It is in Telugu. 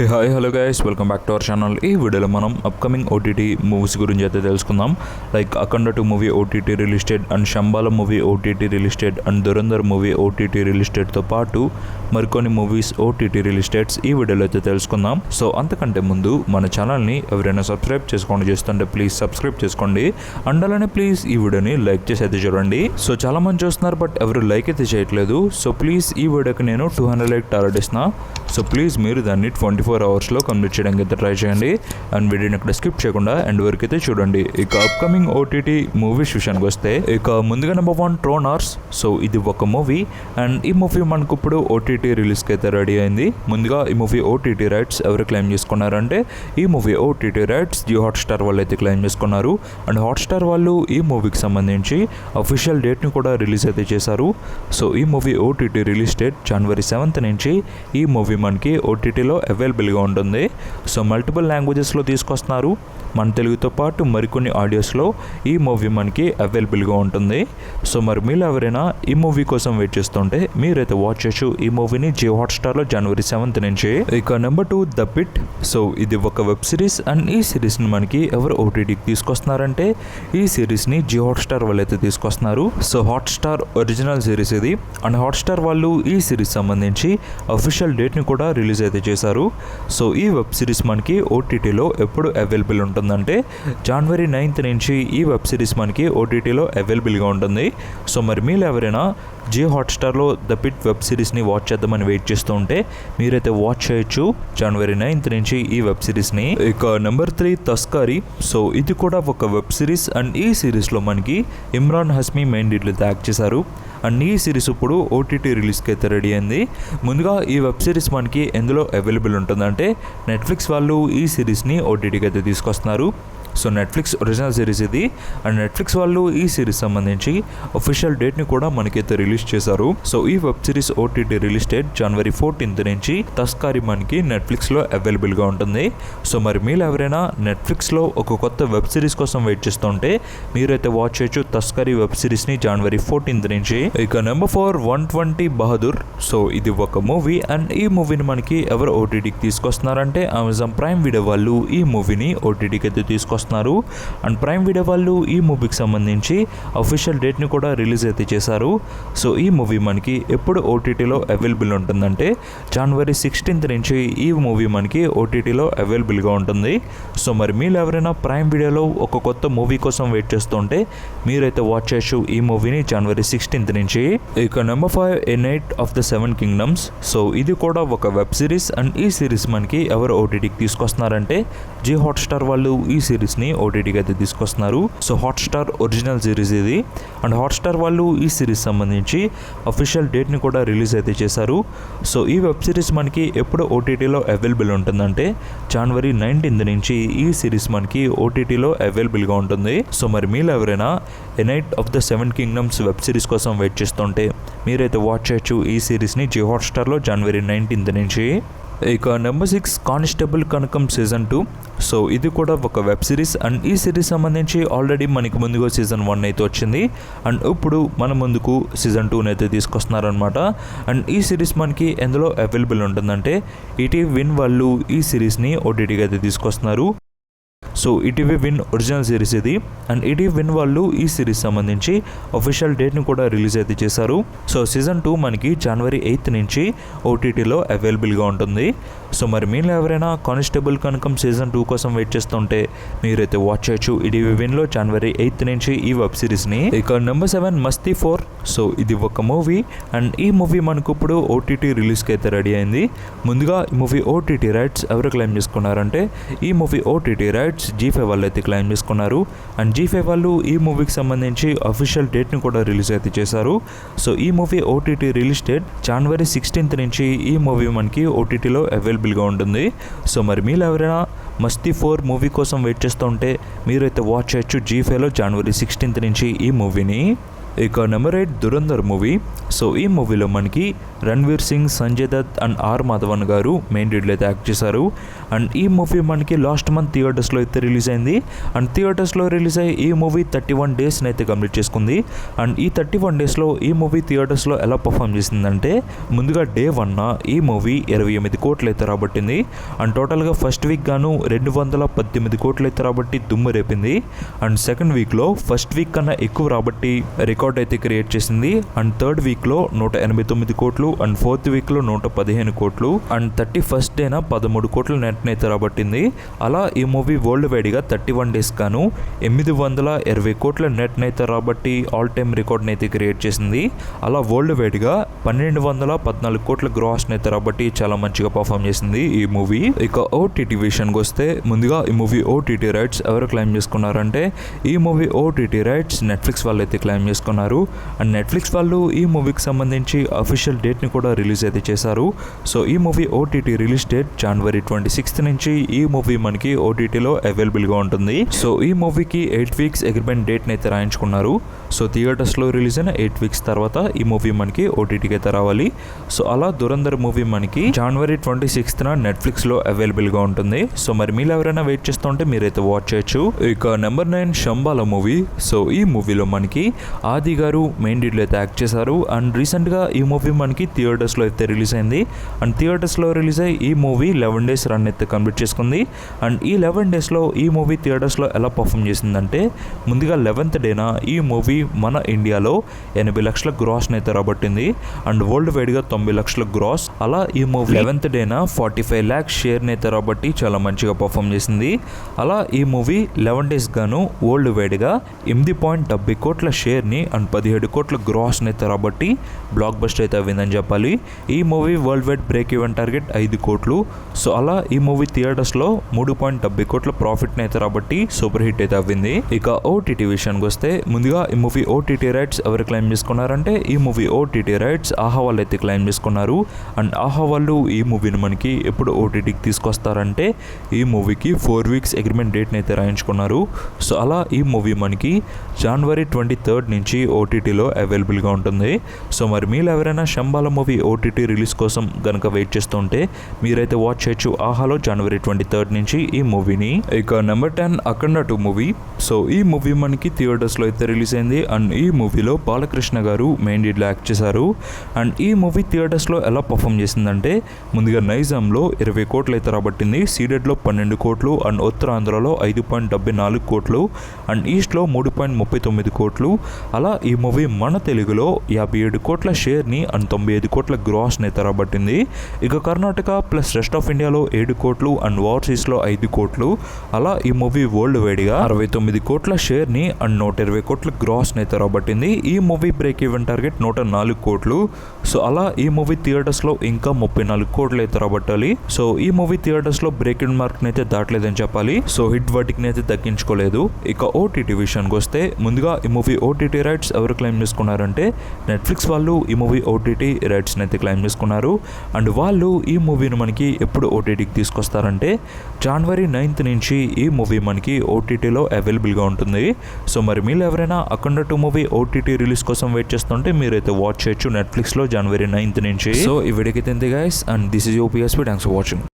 Hi hello guys, welcome back to our channel. ఈ వీడియోలో మనం అప్కమింగ్ ఓటీటీ మూవీస్ గురించి అయితే తెలుసుకుందాం. Like Akhanda 2 movie OTT release date and Shambala movie OTT release date and Dhurandhar movie OTT release డేట్తో పాటు మరికొన్ని మూవీస్ ఓటీటీ రిలీజ్ డేట్స్ ఈ వీడియోలో అయితే తెలుసుకుందాం. సో అంతకంటే ముందు మన ఛానల్ని ఎవరైనా సబ్స్క్రైబ్ చేస్తుంటే ప్లీజ్ సబ్స్క్రైబ్ చేసుకోండి. అండ్ అలానే ప్లీజ్ ఈ వీడియోని లైక్ చేసి అయితే చూడండి. సో చాలా మంది చూస్తున్నారు బట్ ఎవరు లైక్ అయితే చేయట్లేదు. సో ప్లీజ్ ఈ వీడియోకి నేను 200 లైక్ టార్గెట్ ఇస్తున్నా. సో ప్లీజ్ మీరు దాన్ని 24 అవర్స్లో కంప్లీట్ చేయడానికి అయితే ట్రై చేయండి. అండ్ వీడియోని ఇక్కడ స్కిప్ చేయకుండా ఎండ్ వరకు అయితే చూడండి. ఇక అప్కమింగ్ ఓటీటీ మూవీస్ విషయానికి వస్తే ఇక ముందుగా నెంబర్ 1 ట్రోనర్స్. సో ఇది ఒక మూవీ అండ్ ఈ మూవీ మనకు ఇప్పుడు ఓటీటీ రిలీజ్కి అయితే రెడీ అయింది. ముందుగా ఈ మూవీ ఓటీటీ రైట్స్ ఎవరు క్లెయిమ్ చేసుకున్నారంటే ఈ movie OTT rights Jio Hotstar వాళ్ళు అయితే క్లెయిమ్ చేసుకున్నారు. అండ్ హాట్స్టార్ వాళ్ళు ఈ మూవీకి సంబంధించి అఫీషియల్ డేట్ని కూడా రిలీజ్ అయితే చేశారు. సో ఈ movie OTT release date January 7th నుంచి ఈ మూవీ మనకి ఓటీటీలో అవైలబుల్గా ఉంటుంది. సో మల్టిపుల్ లాంగ్వేజెస్లో తీసుకొస్తున్నారు. మన తెలుగుతో పాటు మరికొన్ని ఆడియోస్లో ఈ మూవీ మనకి అవైలబుల్గా ఉంటుంది. సో మరి మీరు ఎవరైనా ఈ మూవీ కోసం వెయిట్ చేస్తుంటే మీరైతే వాచ్ చేయొచ్చు ఈ మూవీని జియో హాట్స్టార్లో January 7th నుంచి. ఇక నెంబర్ 2 ద పిట్. సో ఇది ఒక వెబ్ సిరీస్ అండ్ ఈ సిరీస్ని మనకి ఎవరు ఓటీటీకి తీసుకొస్తున్నారంటే ఈ సిరీస్ని జియో హాట్స్టార్ వాళ్ళు అయితే తీసుకొస్తున్నారు. సో హాట్స్టార్ ఒరిజినల్ సిరీస్ ఇది. అండ్ హాట్స్టార్ వాళ్ళు ఈ సిరీస్ సంబంధించి అఫీషియల్ డేట్ని కూడా రిలీజ్ అయితే చేశారు. సో ఈ వెబ్ సిరీస్ మనకి ఓటీటీలో ఎప్పుడు అవైలబుల్ ఉంటుందంటే January 9th నుంచి ఈ వెబ్ సిరీస్ మనకి ఓటీటీలో అవైలబుల్గా ఉంటుంది. సో మరి మీరు ఎవరైనా జియో హాట్స్టార్లో ద పిట్ వెబ్ సిరీస్ని వాచ్ చేద్దామని వెయిట్ చేస్తూ ఉంటే మీరైతే వాచ్ చేయొచ్చు January 9th నుంచి ఈ వెబ్ సిరీస్ని. ఇక నెంబర్ 3 తస్కరీ. సో ఇది కూడా ఒక వెబ్ సిరీస్ అండ్ ఈ సిరీస్లో మనకి ఇమ్రాన్ హస్మీ మెయిన్ లీడ్లో యాక్ట్ చేశారు. అండ్ ఈ సిరీస్ ఇప్పుడు ఓటీటీ రిలీజ్కి అయితే రెడీ అయింది. ముందుగా ఈ వెబ్ సిరీస్ మనకి ఎందులో అవైలబుల్ ఉంటుందంటే నెట్ఫ్లిక్స్ వాళ్ళు ఈ సిరీస్ని ఓటీటీకి అయితే తీసుకొస్తున్నారు. సో నెట్ఫ్లిక్స్ ఒరిజినల్ సిరీస్ ఇది. అండ్ నెట్ఫ్లిక్స్ వాళ్ళు ఈ సిరీస్ సంబంధించి అఫీషియల్ డేట్ని కూడా మనకైతే రిలీజ్ చేశారు. సో ఈ web series OTT release date January 14th నుంచి తస్కారీ మనకి నెట్ఫ్లిక్స్లో అవైలబుల్గా ఉంటుంది. సో మరి మీరు ఎవరైనా నెట్ఫ్లిక్స్లో ఒక కొత్త వెబ్ సిరీస్ కోసం వెయిట్ చేస్తుంటే మీరైతే వాచ్ చేయొచ్చు తస్కారీ వెబ్ సిరీస్ని January 14th నుంచి. ఇక నెంబర్ 4 120 బహదూర్. సో ఇది ఒక మూవీ అండ్ ఈ మూవీని మనకి ఎవరు ఓటీటీకి తీసుకొస్తున్నారంటే అమెజాన్ ప్రైమ్ వీడియో వాళ్ళు ఈ మూవీని ఓటీటీకి అయితే తీసుకొస్తున్నారు. అండ్ ప్రైమ్ వీడియో వాళ్ళు ఈ మూవీకి సంబంధించి అఫీషియల్ డేట్ని కూడా రిలీజ్ అయితే చేశారు. సో ఈ మూవీ మనకి ఎప్పుడు ఓటీటీలో అవైలబుల్ ఉంటుందంటే January 16th నుంచి ఈ మూవీ మనకి ఓటీటీలో అవైలబుల్గా ఉంటుంది. సో మరి మీరు ఎవరైనా ప్రైమ్ వీడియోలో ఒక కొత్త మూవీ కోసం వెయిట్ చేస్తుంటే మీరైతే వాచ్ చేయొచ్చు ఈ మూవీని January 16th నుంచి. ఇక number 5 A Night of the Seven Kingdoms. So ఇది కూడా ఒక వెబ్ సిరీస్ అండ్ ఈ సిరీస్ మనకి ఎవరు ఓటీటీకి తీసుకొస్తున్నారంటే జియో హాట్స్టార్ వాళ్ళు ఈ సిరీస్ని ఓటీటీకి అయితే తీసుకొస్తున్నారు. సో హాట్స్టార్ ఒరిజినల్ సిరీస్ ఇది. అండ్ హాట్స్టార్ వాళ్ళు ఈ సిరీస్ సంబంధించి అఫీషియల్ డేట్ని కూడా రిలీజ్ అయితే చేశారు. సో ఈ వెబ్ సిరీస్ మనకి ఎప్పుడు ఓటీటీలో అవైలబుల్ ఉంటుందంటే January 19th నుంచి ఈ సిరీస్ మనకి ఓటీటీలో అవైలబుల్గా ఉంటుంది. సో మరి మీరు ఎవరైనా A Night of the Seven Kingdoms web series కోసం వెయిట్ చేస్తుంటే మీరైతే వాచ్ చేయొచ్చు ఈ సిరీస్ని జియో హాట్స్టార్లో January 19th నుంచి. ఇక నెంబర్ 6 కానిస్టేబుల్ కనకం సీజన్ 2. సో ఇది కూడా ఒక వెబ్ సిరీస్ అండ్ ఈ సిరీస్ సంబంధించి ఆల్రెడీ మనకి ముందుగా సీజన్ 1 అయితే వచ్చింది అండ్ ఇప్పుడు మన ముందుకు సీజన్ 2 అయితే తీసుకొస్తున్నారనమాట. అండ్ ఈ సిరీస్ మనకి ఎందులో అవైలబుల్ ఉంటుందంటే ఈటీవీ విన్ వాళ్ళు ఈ సిరీస్ని ఓటీటీకి అయితే తీసుకొస్తున్నారు. So ETV win original series ఇది. అండ్ ఈటీవీ విన్ వాళ్ళు ఈ సిరీస్ సంబంధించి అఫీషియల్ డేట్ని కూడా రిలీజ్ అయితే చేశారు. సో సీజన్ 2 మనకి January 8th నుంచి ఓటీటీలో అవైలబుల్గా ఉంటుంది. సో మరి మీరు ఎవరైనా కానిస్టేబుల్ కనకం సీజన్ 2 కోసం వెయిట్ చేస్తుంటే మీరైతే వాచ్ చేయొచ్చు ఈటీవీ విన్లో January 8th నుంచి ఈ వెబ్ సిరీస్ని. ఇక నెంబర్ 7 మస్తీ 4. సో ఇది ఒక మూవీ అండ్ ఈ మూవీ మనకు ఇప్పుడు ఓటీటీ రిలీజ్కి అయితే రెడీ అయింది. ముందుగా ఈ మూవీ ఓటీటీ రైట్స్ ఎవరు క్లెయిమ్ చేసుకున్నారంటే ఈ మూవీ ఓటీటీ రైట్స్ G5 వాళ్ళు అయితే క్లెయిమ్ చేసుకున్నారు. అండ్ G5 వాళ్ళు ఈ మూవీకి సంబంధించి అఫీషియల్ డేట్ని కూడా రిలీజ్ అయితే చేశారు. సో ఈ movie OTT release date January 16th నుంచి ఈ మూవీ మనకి ఓటీటీలో అవైలబుల్గా ఉంటుంది. సో మరి మీరు ఎవరైనా మస్తీ 4 మూవీ కోసం వెయిట్ చేస్తూ ఉంటే మీరైతే వాచ్ చేయొచ్చు G5లో January 16th నుంచి ఈ మూవీని. ఇక నెంబర్ 8 దురంధర్ మూవీ. సో ఈ మూవీలో మనకి రణ్వీర్ సింగ్, సంజయ్ దత్ అండ్ ఆర్ మాధవన్ గారు మెయిన్ లీడ్లో అయితే యాక్ట్ చేశారు. అండ్ ఈ మూవీ మనకి లాస్ట్ మంత్ థియేటర్స్లో అయితే రిలీజ్ అయింది. అండ్ థియేటర్స్లో రిలీజ్ అయ్యి ఈ మూవీ 31 డేస్ని అయితే కంప్లీట్ చేసుకుంది. అండ్ ఈ 31 డేస్లో ఈ మూవీ థియేటర్స్లో ఎలా పర్ఫామ్ చేసిందంటే, ముందుగా డే 1 ఈ మూవీ 28 కోట్లు అయితే రాబట్టింది. అండ్ టోటల్గా ఫస్ట్ వీక్ గాను 218 కోట్లు అయితే రాబట్టి దుమ్ము రేపింది. అండ్ సెకండ్ వీక్లో ఫస్ట్ వీక్ కన్నా ఎక్కువ రాబట్టి రికార్డ్ అయితే క్రియేట్ చేసింది. అండ్ థర్డ్ వీక్లో 189 కోట్లు, అండ్ ఫోర్త్ వీక్లో 115 కోట్లు, అండ్ 31st డేన 13 కోట్ల నెట్ని అయితే రాబట్టింది. అలా ఈ మూవీ వరల్డ్ వైడ్గా 31 డేస్ గాను 820 కోట్ల నెట్ని అయితే రాబట్టి ఆల్ టైమ్ రికార్డ్ని అయితే క్రియేట్ చేసింది. అలా వరల్డ్ వైడ్గా 1214 కోట్ల గ్రాస్ని అయితే రాబట్టి చాలా మంచిగా పర్ఫామ్ చేసింది ఈ మూవీ. ఇక ఓటీటీ విషయానికి వస్తే, ముందుగా ఈ మూవీ ఓటీటీ రైట్స్ ఎవరు క్లెయిమ్ చేసుకున్నారంటే, ఈ మూవీ ఓటీటీ రైట్స్ నెట్ఫ్లిక్స్ వాళ్ళు అయితే క్లెయిమ్ చేసుకున్నారు. అండ్ నెట్ఫ్లిక్స్ వాళ్ళు ఈ మూవీకి సంబంధించి అఫీషియల్ డేట్ని కూడా రిలీజ్ అయితే చేశారు. సో ఈ movie OTT release date January 26 నుంచి ఈ మూవీ మనకి ఓటీటీలో అవైలబుల్గా ఉంటుంది. సో ఈ మూవీకి 8 వీక్స్ అగ్రిమెంట్ డేట్ని అయితే రాయించుకున్నారు. సో థియేటర్స్లో రిలీజ్ అయిన 8 వీక్స్ తర్వాత ఈ మూవీ మనకి ఓటీటీకి అయితే రావాలి. సో అలా దురంధర్ మూవీ మనకి January 26న నెట్ఫ్లిక్స్లో అవైలబుల్గా ఉంటుంది. సో మరి మీరు ఎవరైనా వెయిట్ చేస్తుంటే మీరైతే వాచ్ చేయొచ్చు. ఇక నెంబర్ 9 శంబాల మూవీ. సో ఈ మూవీలో మనకి ఆది గారు మెయిన్ లీడ్లో అయితే యాక్ట్ చేశారు. అండ్ రీసెంట్గా ఈ మూవీ మనకి థియేటర్స్లో అయితే రిలీజ్ అయింది. అండ్ థియేటర్స్లో రిలీజ్ అయ్యి ఈ మూవీ 11 డేస్ రన్ అయితే కంప్లీట్ చేసుకుంది. అండ్ ఈ 11 డేస్లో ఈ మూవీ థియేటర్స్లో ఎలా పర్ఫామ్ చేసిందంటే, ముందుగా 11th డేన ఈ మూవీ మన ఇండియాలో 80 లక్షల గ్రాస్ని అయితే రాబట్టింది. అండ్ వరల్డ్ వైడ్గా 90 లక్షల గ్రాస్. అలా ఈ మూవీ 11th డేన 45 lakhs షేర్ని అయితే రాబట్టి చాలా మంచిగా పర్ఫామ్ చేసింది. అలా ఈ మూవీ 11 డేస్ గాను వరల్డ్ వైడ్గా 8.70 కోట్ల షేర్ని అండ్ 17 కోట్ల గ్రాస్ని అయితే రాబట్టి బ్లాక్ బస్టర్ అయితే అవ్విందని చెప్పాలి. ఈ movie world wide break even target 5 కోట్లు. సో అలా ఈ మూవీ థియేటర్స్లో 3.70 కోట్ల ప్రాఫిట్ని అయితే రాబట్టి సూపర్ హిట్ అయితే అవ్వింది. ఇక ఓటీటీ విషయానికి వస్తే, ముందుగా ఈ మూవీ ఓటీటీ రైట్స్ ఎవరు క్లెయిమ్ చేసుకున్నారంటే, ఈ మూవీ ఓటీటీ రైట్స్ ఆహా వాళ్ళు అయితే క్లెయిమ్ చేసుకున్నారు. అండ్ ఆహా వాళ్ళు ఈ మూవీని మనకి ఎప్పుడు ఓటీటీకి తీసుకొస్తారంటే, ఈ మూవీకి 4 వీక్స్ అగ్రిమెంట్ డేట్ని అయితే రాయించుకున్నారు. సో అలా ఈ మూవీ మనకి January 23rd నుంచి ఓటీటీలో అవైలబుల్గా ఉంటుంది. సో మరి మీరు ఎవరైనా శంబాల మూవీ ఓటీటీ రిలీజ్ కోసం కనుక వెయిట్ చేస్తుంటే మీరైతే వాచ్ చేయొచ్చు ఆహాలో January 23rd నుంచి ఈ మూవీని. ఇక నెంబర్ 10 అఖండ 2 మూవీ. సో ఈ మూవీ మనకి థియేటర్స్లో అయితే రిలీజ్ అయింది. అండ్ ఈ మూవీలో బాలకృష్ణ గారు మెయిన్ లీడ్లో యాక్ట్ చేశారు. అండ్ ఈ మూవీ థియేటర్స్లో ఎలా పర్ఫామ్ చేసిందంటే, ముందుగా నైజాంలో 20 కోట్లు అయితే రాబట్టింది, సీడెడ్లో 12 కోట్లు, అండ్ ఉత్తరాంధ్రలో 5.74 కోట్లు, అండ్ ఈస్ట్లో 3.39 కోట్లు. అలా ఈ మూవీ మన తెలుగులో 57 కోట్ల షేర్ని అండ్ 95 కోట్ల గ్రాస్ని అయితే రాబట్టింది. ఇక కర్ణాటక ప్లస్ రెస్ట్ ఆఫ్ ఇండియాలో 7 కోట్లు అండ్ ఓవర్సీస్లో 5 కోట్లు. అలా ఈ మూవీ వరల్డ్ వైడ్గా 69 కోట్ల షేర్ని అండ్ 120 కోట్ల గ్రాస్ని అయితే రాబట్టింది. ఈ మూవీ బ్రేక్ ఈవెన్ టార్గెట్ 104 కోట్లు. సో అలా ఈ మూవీ థియేటర్స్లో ఇంకా 34 కోట్లు అయితే రాబట్టాలి. సో ఈ మూవీ థియేటర్స్లో బ్రేక్ ఇన్ మార్క్ని అయితే దాటలేదని చెప్పాలి. సో హిట్ వర్టిక్ని అయితే దక్కించుకోలేదు. ఇక ఓటీటీ విషయానికి వస్తే, ముందుగా ఈ మూవీ ఓటీటీ రైట్స్ ఎవరు క్లెయిమ్ చేసుకున్నారంటే, నెట్ఫ్లిక్స్ వాళ్ళు ఈ మూవీ ఓటీటీ రైట్స్ని అయితే క్లెయిమ్ చేసుకున్నారు. అండ్ వాళ్ళు ఈ మూవీని మనకి ఎప్పుడు ఓటీటీకి తీసుకొస్తారంటే, January 9th నుంచి ఈ మూవీ మనకి ఓటీటీలో అవైలబుల్గా ఉంటుంది. సో మరి మీరు ఎవరైనా అఖండ 2 మూవీ ఓటీటీ రిలీజ్ కోసం వెయిట్ చేస్తుంటే మీరైతే వాచ్ చేయొచ్చు నెట్ఫ్లిక్స్లో January 9th నుంచి. సో ఈ వీడియోకి తింది guys, and this is OPSP. Thanks for watching.